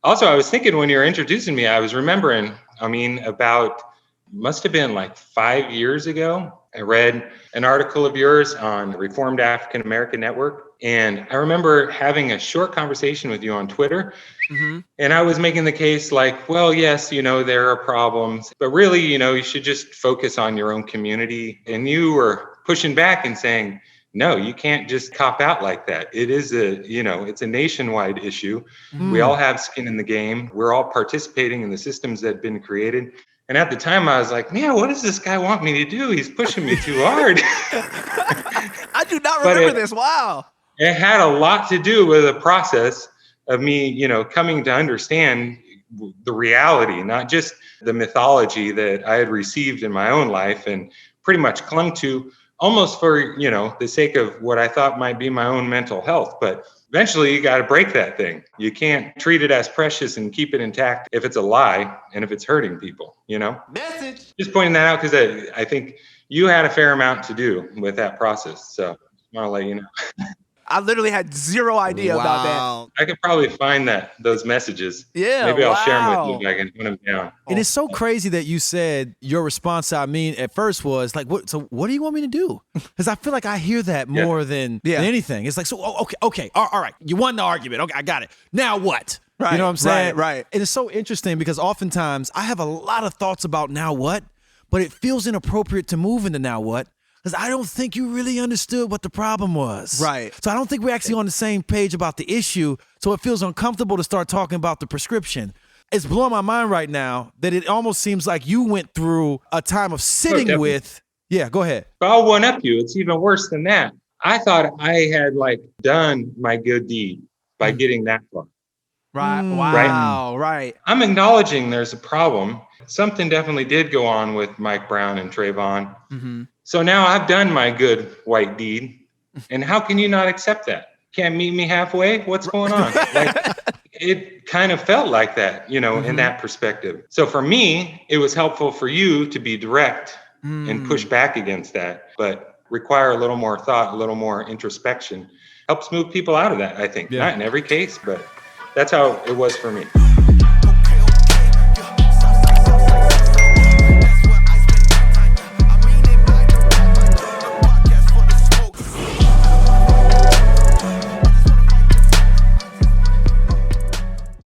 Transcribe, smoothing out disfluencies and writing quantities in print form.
Also, I was thinking when you were introducing me, I was remembering, must have been like 5 years ago, I read an article of yours on Reformed African American Network. And I remember having a short conversation with you on Twitter. Mm-hmm. And I was making the case like, well, yes, there are problems, but really, you should just focus on your own community. And you were pushing back and saying, no, you can't just cop out like that. It is it's a nationwide issue. We all have skin in the game. We're all participating in the systems that have been created. And at the time I was like, man, what does this guy want me to do? He's pushing me too hard. I do not remember this. Wow. It had a lot to do with the process of me, coming to understand the reality, not just the mythology that I had received in my own life and pretty much clung to almost for, the sake of what I thought might be my own mental health. But eventually you got to break that thing. You can't treat it as precious and keep it intact if it's a lie and if it's hurting people, Message. Just pointing that out because I think you had a fair amount to do with that process. So I want to let you know. I literally had zero idea about that. I could probably find those messages. Yeah, maybe I'll share them with you if I can put them down. And it's so crazy that you said your response to Ameen at first was like, "What? So what do you want me to do?" Because I feel like I hear that more than anything. It's like, so okay, all right, you won the argument. Okay, I got it. Now what? Right, you know what I'm saying? Right. And it's so interesting because oftentimes I have a lot of thoughts about now what, but it feels inappropriate to move into now what. Because I don't think you really understood what the problem was. Right. So I don't think we're actually on the same page about the issue. So it feels uncomfortable to start talking about the prescription. It's blowing my mind right now that it almost seems like you went through a time of sitting with. Yeah, go ahead. But I'll one up you. It's even worse than that. I thought I had done my good deed by getting that far. Right. Wow. Right. I'm acknowledging there's a problem. Something definitely did go on with Mike Brown and Trayvon. Mm-hmm. So now I've done my good white deed. And how can you not accept that? Can't meet me halfway? What's going on? It kind of felt like that, in that perspective. So for me, it was helpful for you to be direct and push back against that, but require a little more thought, a little more introspection. Helps move people out of that, I think. Not in every case, but that's how it was for me.